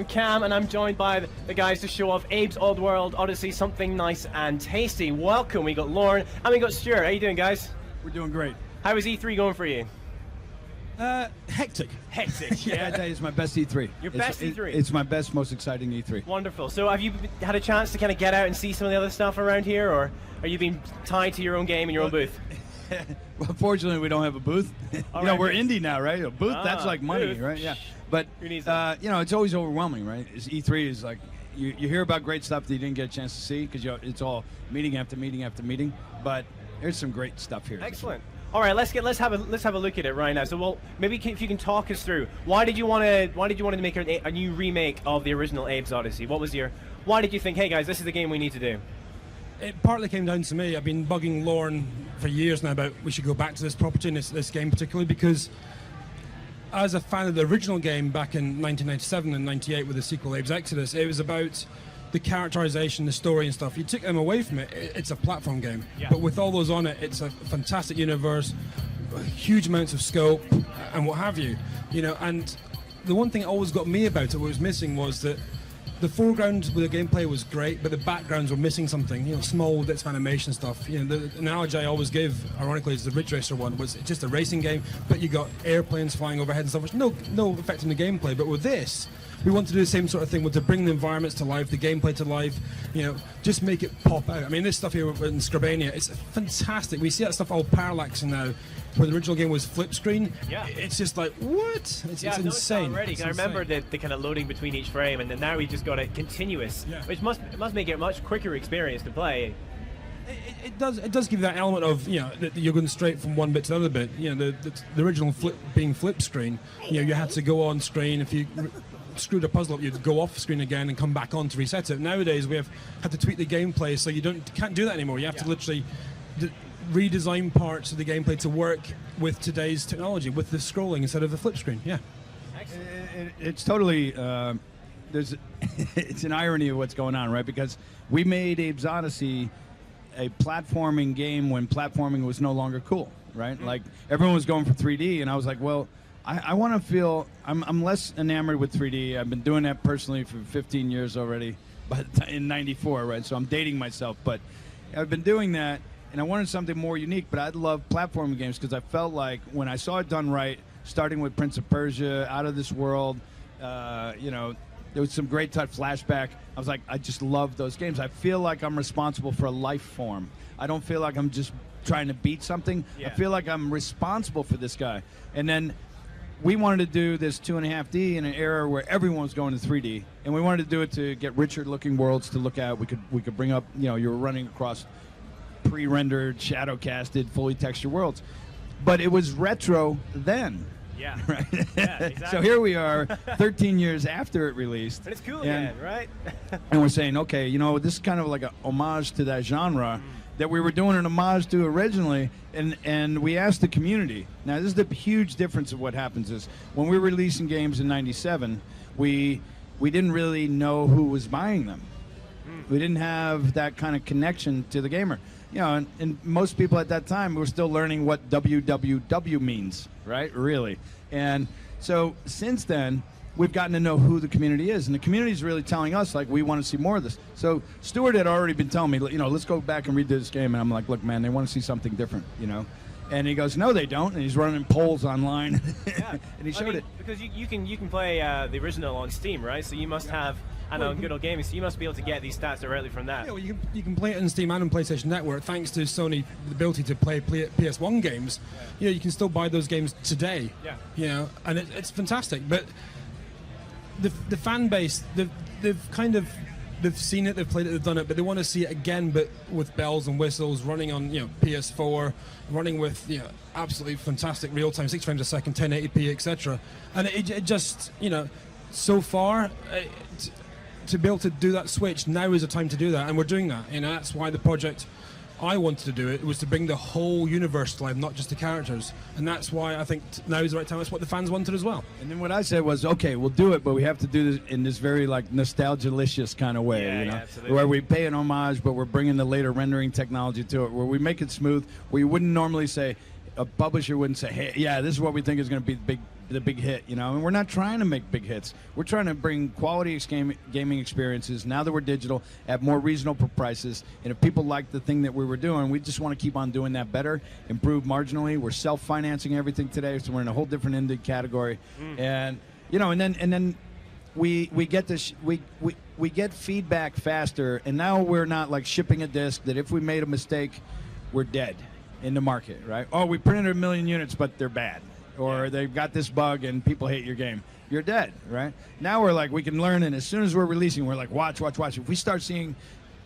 Cam, and I'm joined by the guys to show off Abe's Oddworld Odyssey, something nice and tasty. Welcome. We got Lauren and we got Stuart. How you doing, guys? We're doing great. How is E3 going for you? Hectic. Hectic. Yeah, that is my best E3. Your best E3? It's my best, most exciting E3. Wonderful. So have you had a chance to kind of get out and see some of the other stuff around here, or are you being tied to your own game and your own booth? Well, fortunately, we don't have a booth. We're indie now, right? A booth, that's like money, booth. right? Yeah. But, it's always overwhelming, right? E3 is like, you hear about great stuff that you didn't get a chance to see because it's all meeting after meeting after meeting. But there's some great stuff here. Excellent. All right, let's have a look at it right now. So, well, maybe if you can talk us through why did you want to make a new remake of the original Abe's Odyssey? Why did you think, hey guys, this is the game we need to do? It partly came down to me. I've been bugging Lauren for years now about we should go back to this property and this game particularly because as a fan of the original game back in 1997 and 98 with the sequel Abe's Exodus, it was about the characterization, the story and stuff. You took them away from it, it's a platform game. Yeah. But with all those on it, it's a fantastic universe, huge amounts of scope and what have you. And the one thing that always got me about it, what was missing was that the foreground with the gameplay was great, but the backgrounds were missing something. Small bits of animation stuff. The analogy I always give, ironically, is the Ridge Racer one. Was just a racing game, but you got airplanes flying overhead and stuff, which no effect on the gameplay. But with this, we want to do the same sort of thing, to bring the environments to life, the gameplay to life. Just make it pop out. I mean, this stuff here in Scribania, it's fantastic. We see that stuff all parallaxing now. Where the original game was flip screen, it's just like, what? It's insane. Already. I remember the kind of loading between each frame, and then now we just got it continuous, which must make it a much quicker experience to play. It does give you that element of that you're going straight from one bit to the other bit. The original being flip screen, you had to go on screen. If you screwed a puzzle up, you'd go off screen again and come back on to reset it. Nowadays we have to tweak the gameplay, so you can't do that anymore. You have to literally redesign parts of the gameplay to work with today's technology, with the scrolling instead of the flip screen. It's totally it's an irony of what's going on, right? Because we made Abe's Odyssey a platforming game when platforming was no longer cool, right? Mm-hmm. Like everyone was going for 3D, and I was like, well, I want to feel I'm less enamored with 3D. I've been doing that personally for 15 years already, but in '94, right? So I'm dating myself, but I've been doing that. And I wanted something more unique, but I love platforming games because I felt like when I saw it done right, starting with Prince of Persia, Out of This World, there was some great touch flashback. I was like, I just love those games. I feel like I'm responsible for a life form. I don't feel like I'm just trying to beat something. I feel like I'm responsible for this guy. And then we wanted to do this 2.5D in an era where everyone was going to 3D, and we wanted to do it to get richer looking worlds to look at. We could bring up, you were running across pre-rendered, shadow-casted, fully textured worlds. But it was retro then. Yeah. Right? Yeah, exactly. So here we are, 13 years after it released. And it's cool again, right? And we're saying, okay, this is kind of like a homage to that genre that we were doing an homage to originally, and we asked the community. Now, this is the huge difference of what happens is when we were releasing games in '97, we didn't really know who was buying them. We didn't have that kind of connection to the gamer. And most people at that time were still learning what WWW means, right? Really. And so since then, we've gotten to know who the community is. And the community is really telling us, like, we want to see more of this. So Stuart had already been telling me, let's go back and redo this game. And I'm like, look, man, they want to see something different, And he goes, no, they don't. And he's running polls online. Yeah. And he showed it. Because you can play the original on Steam, right? So you must have... And on Good Old Gaming, so you must be able to get these stats directly from that. Yeah, well, you can play it on Steam and on PlayStation Network, thanks to Sony the ability to play PS1 games. You can still buy those games today. Yeah. And it's fantastic. But the fan base, they've seen it, they've played it, they've done it, but they want to see it again, but with bells and whistles, running on PS4, running with absolutely fantastic real-time, 6 frames a second, 1080p, etc. And it just so far. To be able to do that switch, now is the time to do that, and we're doing that. That's why the project I wanted to do it was to bring the whole universe to life, not just the characters. And that's why I think now is the right time. That's what the fans wanted as well. And then what I said was, okay, we'll do it, but we have to do this in this very nostalgia-licious kind of way, where we pay an homage, but we're bringing the later rendering technology to it, where we make it smooth, where you wouldn't normally say, a publisher wouldn't say, hey, yeah, this is what we think is going to be the the big hit, you know. And we're not trying to make big hits. We're trying to bring quality gaming experiences now that we're digital at more reasonable prices. And if people like the thing that we were doing, we just want to keep on doing that better, improve marginally. We're self-financing everything today, so we're in a whole different indie category. And you know, and then we get this we get feedback faster, and now we're not like shipping a disc that if we made a mistake, we're dead in the market, right? Oh, we printed 1 million units, but they're bad, or they've got this bug and people hate your game. You're dead, right? Now we're like, we can learn, and as soon as we're releasing, we're like, watch. If we start seeing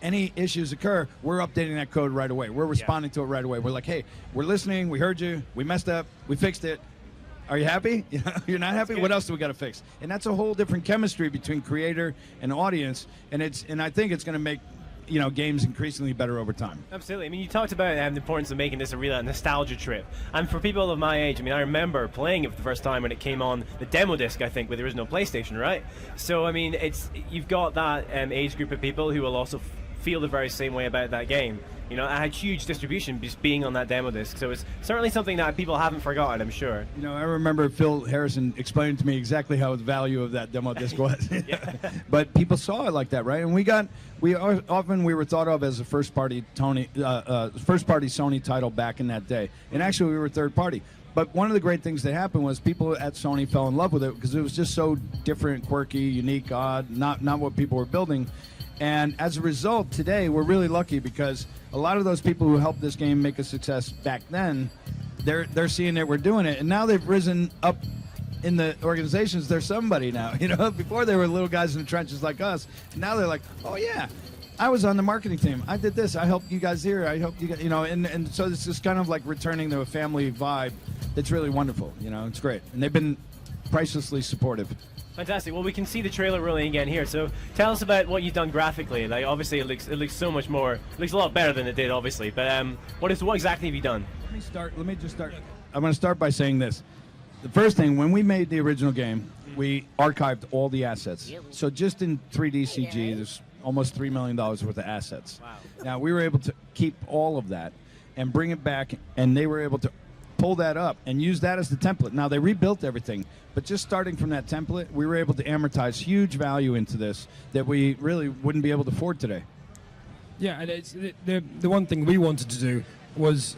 any issues occur, we're updating that code right away. We're responding to it right away. We're like, hey, we're listening. We heard you. We messed up. We fixed it. Are you happy? You're not happy? What else do we got to fix? And that's a whole different chemistry between creator and audience, and I think it's going to make, you know, games increasingly better over time. Absolutely. I mean, you talked about the importance of making this a real nostalgia trip. And for people of my age, I mean, I remember playing it for the first time when it came on the demo disc, I think, with the original PlayStation, right? So, I mean, you've got that age group of people who will also feel the very same way about that game. You know, it had huge distribution just being on that demo disc, so it's certainly something that people haven't forgotten, I'm sure. You know, I remember Phil Harrison explaining to me exactly how the value of that demo disc was. But people saw it like that, right? And we were thought of as a first-party Sony title back in that day, and actually we were third-party. But one of the great things that happened was people at Sony fell in love with it because it was just so different, quirky, unique, odd, not what people were building. And as a result, today we're really lucky because a lot of those people who helped this game make a success back then, they're seeing that we're doing it, and now they've risen up in the organizations. They're somebody now. You know, before they were little guys in the trenches like us, and now they're like, oh yeah, I was on the marketing team. I did this. I helped you guys here. I helped you guys. You know, and so it's just kind of like returning to a family vibe. That's really wonderful. You know, it's great, and they've been pricelessly supportive. Fantastic. Well, we can see the trailer rolling again here. So tell us about what you've done graphically. Like, obviously, it looks so much more. It looks a lot better than it did, obviously. But what exactly have you done? Let me just start. I'm going to start by saying this. The first thing, when we made the original game, we archived all the assets. So just in 3D CG, there's almost $3 million worth of assets. Wow. Now, we were able to keep all of that and bring it back, and they were able to pull that up and use that as the template. Now, they rebuilt everything, but just starting from that template, we were able to amortize huge value into this that we really wouldn't be able to afford today. Yeah, and it's the one thing we wanted to do was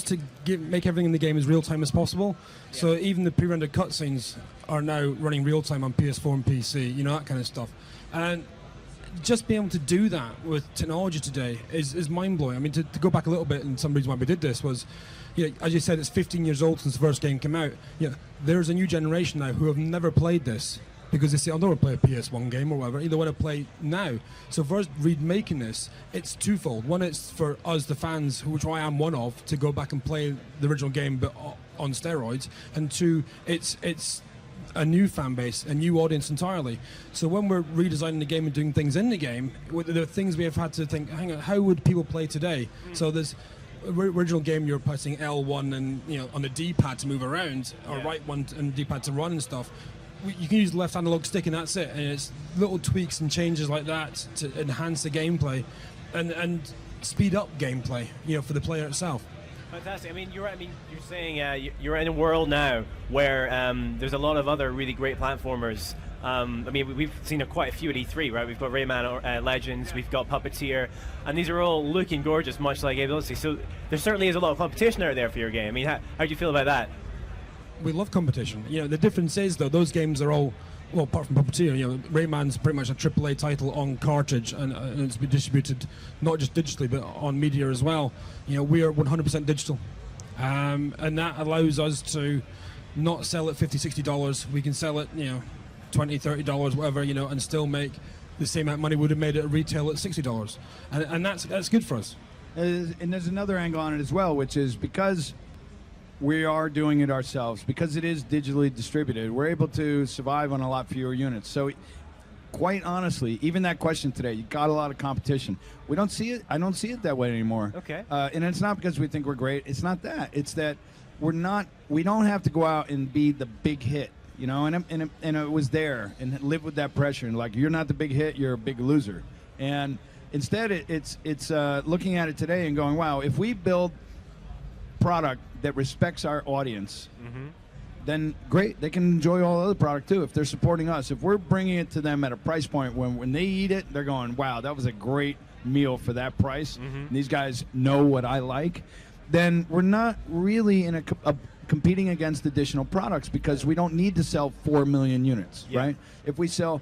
to make everything in the game as real time as possible. Yeah. So even the pre-rendered cutscenes are now running real time on PS4 and PC, you know, that kind of stuff. And just being able to do that with technology today is mind-blowing. I mean, to go back a little bit, and some reason why we did this was, you know, as you said, it's 15 years old since the first game came out. You know, there's a new generation now who have never played this because they say, I don't want to play a PS1 game or whatever. They want to play now. So for us remaking this, it's twofold. One, it's for us, the fans, which I am one of, to go back and play the original game but on steroids. And two, it's a new fan base, a new audience entirely. So when we're redesigning the game and doing things in the game, there are things we have had to think, hang on, how would people play today? So there's original game, you're pressing L1 and, you know, on the D-pad to move around, or right one and D-pad to run and stuff. You can use the left analog stick and that's it. And it's little tweaks and changes like that to enhance the gameplay and speed up gameplay, you know, for the player itself. Fantastic. I mean, you're saying you're in a world now where there's a lot of other really great platformers. I mean, we've seen quite a few at E3, right? We've got Rayman Legends, we've got Puppeteer, and these are all looking gorgeous, much like Abe Odyssey. So there certainly is a lot of competition out there for your game. I mean, how do you feel about that? We love competition. You know, the difference is, though, those games are all, well, apart from Puppeteer, you know, Rayman's pretty much a AAA title on cartridge, and it's been distributed not just digitally, but on media as well. You know, we are 100% digital. And that allows us to not sell it $50, $60. We can sell it, you know, $20, $30, whatever, you know, and still make the same amount of money we would have made it at retail at $60. And that's good for us. And there's another angle on it as well, which is because we are doing it ourselves, because it is digitally distributed, we're able to survive on a lot fewer units. So quite honestly, even that question today, you got a lot of competition. We don't see it. I don't see it that way anymore. Okay. And it's not because we think we're great. It's not that. It's that we don't have to go out and be the big hit, you know, and it was there and live with that pressure. And like, you're not the big hit, you're a big loser. And instead it's looking at it today and going, wow, if we build product that respects our audience, then great. They can enjoy all the other product too if they're supporting us. If we're bringing it to them at a price point when they eat it, they're going, wow, that was a great meal for that price. And these guys know what I like. Then we're not really in a competing against additional products because we don't need to sell 4 million units, right? If we sell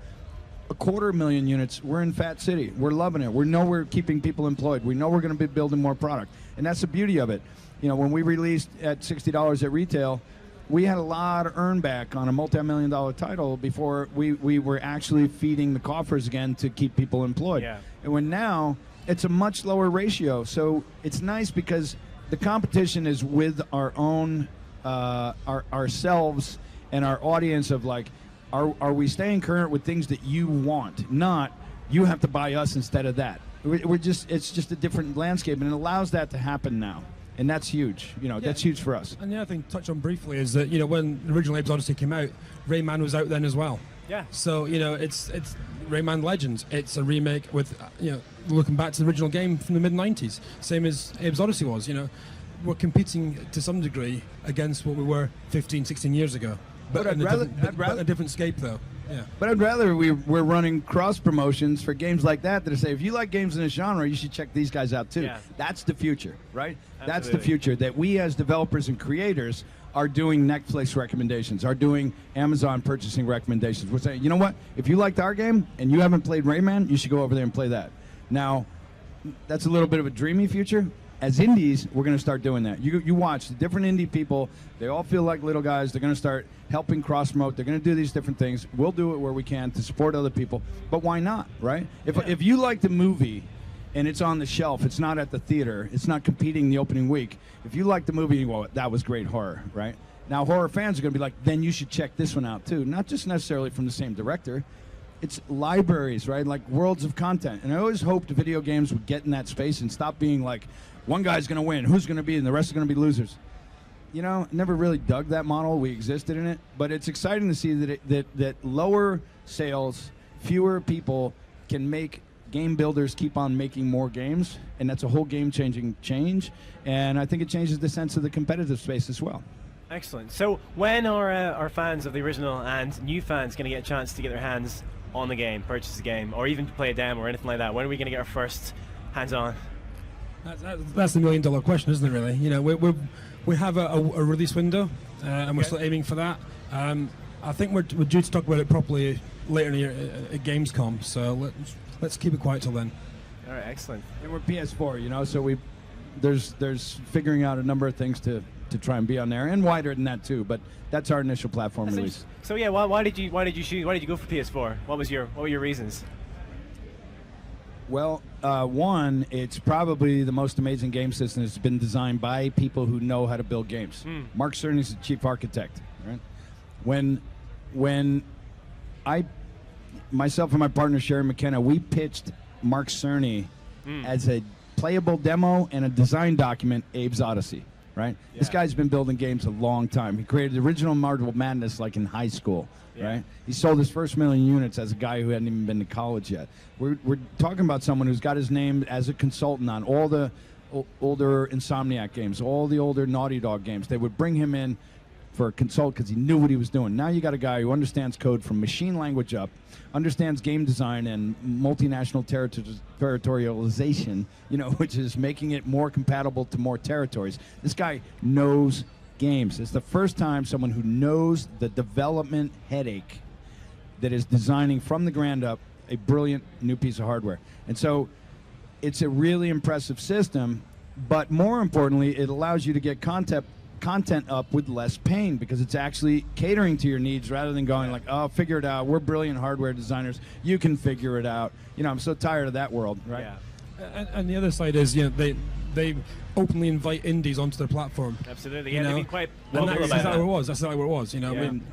250,000 units, we're in Fat City. We're loving it. We know we're keeping people employed. We know we're going to be building more product. And that's the beauty of it. You know, when we released at $60 at retail, we had a lot of earn back on a multi-million-dollar title before we were actually feeding the coffers again to keep people employed. And when now, it's a much lower ratio. So it's nice because the competition is with our own, ourselves and our audience of like, are we staying current with things that you want? Not, you have to buy us instead of that. It's just a different landscape, and it allows that to happen now. And that's huge. You know, that's huge for us. And the other thing to touch on briefly is that, you know, when the original Abe's Odyssey came out, Rayman was out then as well. Yeah. So, you know, it's Rayman Legends. It's a remake with, you know, looking back to the original game from the mid-90s. Same as Abe's Odyssey was, you know. We're competing to some degree against what we were 15, 16 years ago. But in a different scape, though. Yeah. But I'd rather we're running cross promotions for games like that say, if you like games in this genre, you should check these guys out too. That's the future, right? Absolutely. That's the future, that we as developers and creators are doing Netflix recommendations, are doing Amazon purchasing recommendations. We're saying, you know what? If you liked our game and you haven't played Rayman, you should go over there and play that. Now, that's a little bit of a dreamy future. As indies, we're going to start doing that. You watch the different indie people. They all feel like little guys. They're going to start helping cross-promote. They're going to do these different things. We'll do it where we can to support other people. But why not, right? If you like the movie and it's on the shelf, it's not at the theater, it's not competing the opening week. If you like the movie, you go, that was great horror, right? Now, horror fans are going to be like, then you should check this one out too. Not just necessarily from the same director. It's libraries, right? Like worlds of content. And I always hoped video games would get in that space and stop being like, one guy's going to win, who's going to be, and the rest are going to be losers. You know, never really dug that model. We existed in it. But it's exciting to see that lower sales, fewer people can make game builders keep on making more games. And that's a whole game-changing change. And I think it changes the sense of the competitive space as well. Excellent. So when are our fans of the original and new fans going to get a chance to get their hands on the game, purchase the game, or even to play a demo or anything like that? When are we going to get our first hands-on? That's the $1 million question, isn't it? Really, you know, we have a release window, and we're still aiming for that. I think we're due to talk about it properly later in the year at Gamescom. So let's keep it quiet till then. All right, excellent. And we're PS4, you know, so there's figuring out a number of things to try and be on there, and wider than that too. But that's our initial platform release. So yeah, why did you go for PS4? What were your reasons? Well, one, it's probably the most amazing game system that's been designed by people who know how to build games. Mark Cerny's the chief architect, right? When myself and my partner Sherry McKenna, we pitched Mark Cerny as a playable demo and a design document, Abe's Odyssey, right? Yeah. This guy's been building games a long time. He created the original Marble Madness like in high school. Right? He sold his first 1 million units as a guy who hadn't even been to college yet. We're talking about someone who's got his name as a consultant on all the older Insomniac games, all the older Naughty Dog games. They would bring him in for a consult because he knew what he was doing. Now you got a guy who understands code from machine language up, understands game design and multinational territorialization, you know, which is making it more compatible to more territories. This guy knows games. It's the first time someone who knows the development headache that is designing from the ground up a brilliant new piece of hardware. And so it's a really impressive system, but more importantly, it allows you to get content up with less pain because it's actually catering to your needs rather than going like, oh, figure it out. We're brilliant hardware designers. You can figure it out. You know, I'm so tired of that world, right? Yeah. And the other side is, you know, they openly invite indies onto their platform. Absolutely, yeah, they've been quite vocal about that. That's how it was. That's how it was. You know, yeah. I mean,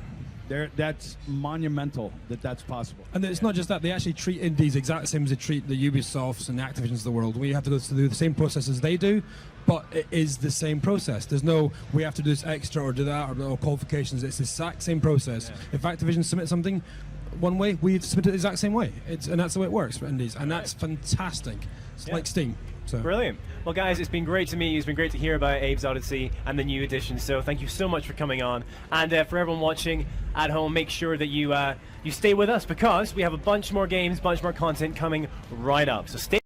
that's monumental that's possible. And it's not just that; they actually treat indies exactly the same as they treat the Ubisofts and the Activisions of the world. We have to go through the same process as they do, but it is the same process. There's no we have to do this extra or do that or qualifications. It's the exact same process. Yeah. If Activision submit something one way, we submit it the exact same way. And that's the way it works for indies, and that's fantastic. It's like Steam. So. Brilliant. Well, guys, it's been great to meet you. It's been great to hear about Abe's Odyssey and the new edition. So thank you so much for coming on. And for everyone watching at home, make sure that you stay with us because we have a bunch more games, bunch more content coming right up. So stay.